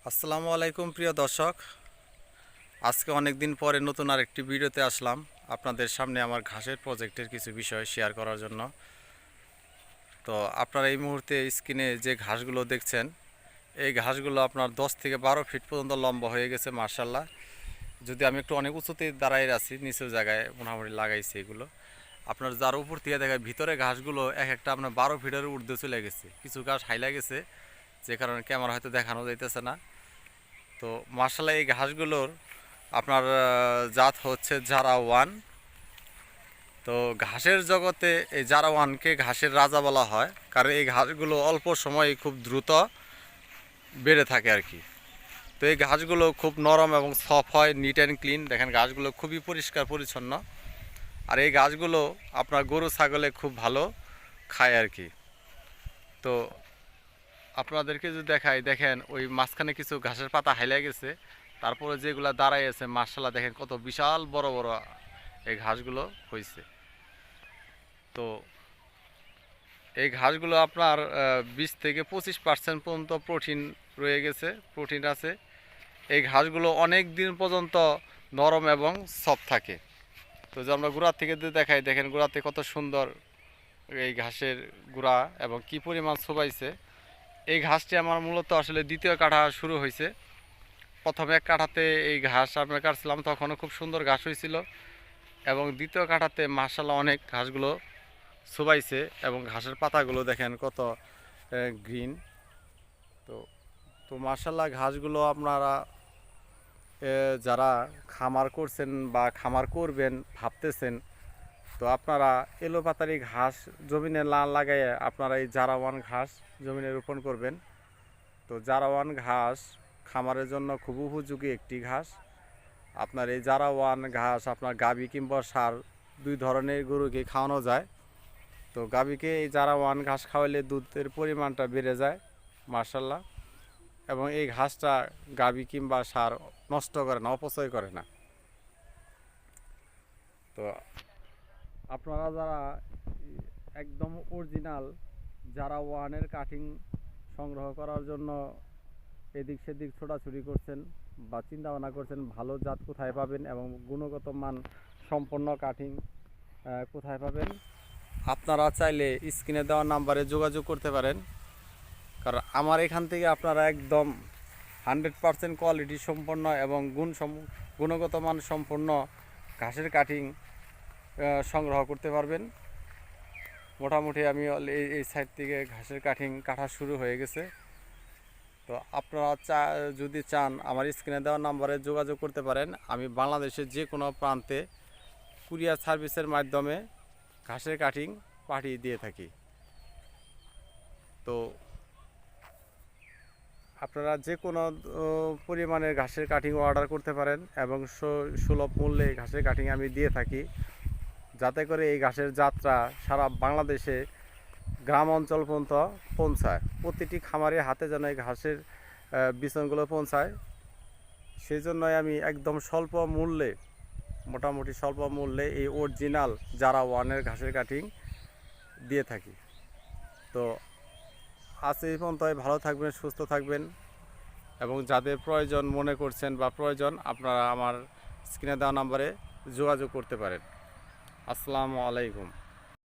আসসালামু আলাইকুম প্রিয় দর্শক, আজকে অনেক দিন পরে নতুন আরেকটি ভিডিওতে আসলাম আপনাদের সামনে আমার ঘাসের প্রজেক্টের কিছু বিষয় শেয়ার করার জন্য। তো আপনারা এই মুহূর্তে স্ক্রিনে যে ঘাসগুলো দেখছেন, এই ঘাসগুলো আপনার 10 থেকে 12 ফিট পর্যন্ত লম্বা হয়ে গেছে মার্শাল্লাহ। যদি আমি একটু অনেক উঁচুতে দাঁড়াই আছি, নিচের জায়গায় মোটামুটি লাগাইছি এগুলো। আপনার যার উপর থেকে দেখায় ভিতরে ঘাসগুলো এক একটা আপনার 12 ফিটের ঊর্ধ্বে চলে গেছে, কিছু ঘাস হাইলা গেছে যে কারণে ক্যামেরা হয়তো দেখানো যাইতেছে না। তো মার্শাল্লাহ এই ঘাসগুলোর আপনার জাত হচ্ছে জারা 1। তো ঘাসের জগতে এই জারা 1কে ঘাসের রাজা বলা হয়, কারণ এই ঘাসগুলো অল্প সময়ে খুব দ্রুত বেড়ে থাকে আর কি। তো এই ঘাসগুলো খুব নরম এবং সফট হয়, নিট অ্যান্ড ক্লিন। দেখেন ঘাসগুলো খুবই পরিষ্কার পরিচ্ছন্ন। আর এই ঘাসগুলো আপনার গরু ছাগলে খুব ভালো খায় আর কি। তো আপনাদেরকে যদি দেখাই, দেখেন ওই মাঝখানে কিছু ঘাসের পাতা হাইলা গেছে, তারপরে যেগুলো দাঁড়াই আছে মার্শাল্লাহ দেখেন কত বিশাল বড় বড় এই ঘাসগুলো হয়েছে। তো এই ঘাসগুলো আপনার 20 থেকে 25% পর্যন্ত প্রোটিন রয়ে গেছে, প্রোটিন আছে। এই ঘাসগুলো অনেক দিন পর্যন্ত নরম এবং সফট থাকে। তো যে আমরা গোড়ার থেকে যদি দেখাই, দেখেন গোড়াতে কত সুন্দর এই ঘাসের গুঁড়া এবং কি পরিমাণ শোভাইছে। এই ঘাসটি আমার মূলত আসলে দ্বিতীয় কাঠা শুরু হয়েছে। প্রথমে এক কাঠাতে এই ঘাস আমরা কাটছিলাম, তখনও খুব সুন্দর ঘাস হয়েছিল, এবং দ্বিতীয় কাঠাতে মার্শাল্লাহ অনেক ঘাসগুলো শোভাইছে এবং ঘাসের পাতাগুলো দেখেন কত গ্রিন। তো তো মার্শাল্লাহ ঘাসগুলো আপনারা যারা খামার করছেন বা খামার করবেন ভাবতেছেন, তো আপনারা এলোপাতাড়ি ঘাস জমিনে না লাগাইয়ে আপনারা এই জারা 1 ঘাস জমিনে রোপণ করবেন। তো জারা 1 ঘাস খামারের জন্য খুব উপযোগী একটি ঘাস। আপনার এই জারা 1 ঘাস আপনার গাভী কিংবা ষাঁড় দুই ধরনের গরুকে খাওয়ানো যায়। তো গাভীকে এই জারা 1 ঘাস খাওয়ালে দুধের পরিমাণটা বেড়ে যায় মার্শাল্লাহ, এবং এই ঘাসটা গাভী কিংবা ষাঁড় নষ্ট করে না, অপচয় করে না। তো আপনারা যারা একদম অরিজিনাল জারা 1-এর কাটিং সংগ্রহ করার জন্য এদিক সেদিক ছোটাছুটি করছেন বা চিন্তা ভাবনা করছেন ভালো জাত কোথায় পাবেন এবং গুণগত মান সম্পন্ন কাটিং কোথায় পাবেন, আপনারা চাইলে স্ক্রিনে দেওয়া নাম্বারে যোগাযোগ করতে পারেন। কারণ আমার এখান থেকে আপনারা একদম 100% কোয়ালিটি সম্পন্ন এবং গুণগত মান সম্পন্ন ঘাসের কাটিং সংগ্রহ করতে পারবেন। মোটামুটি আমি এই সাইড থেকে ঘাসের কাটিং কাটা শুরু হয়ে গেছে। তো আপনারা যদি চান আমার স্ক্রিনে দেওয়া নাম্বারে যোগাযোগ করতে পারেন। আমি বাংলাদেশের যে কোনো প্রান্তে কুরিয়ার সার্ভিসের মাধ্যমে ঘাসের কাটিং পাঠিয়ে দিয়ে থাকি। তো আপনারা যে কোনো পরিমাণের ঘাসের কাটিং অর্ডার করতে পারেন এবং সুলভ মূল্যে ঘাসের কাটিং আমি দিয়ে থাকি, যাতে করে এই ঘাসের যাত্রা সারা বাংলাদেশে গ্রাম অঞ্চল পর্যন্ত পৌঁছায়, প্রতিটি খামারের হাতে যেন এই ঘাসের বিচনগুলো পৌঁছায়। সেই জন্যই আমি একদম স্বল্প মূল্যে, মোটামুটি স্বল্প মূল্যে এই অরিজিনাল জারা 1-এর ঘাসের কাটিং দিয়ে থাকি। তো আজ এই পর্যন্তই, ভালো থাকবেন, সুস্থ থাকবেন, এবং যাদের প্রয়োজন মনে করছেন বা প্রয়োজন আপনারা আমার স্ক্রিনে দেওয়া নাম্বারে যোগাযোগ করতে পারেন। আসসালামু আলাইকুম।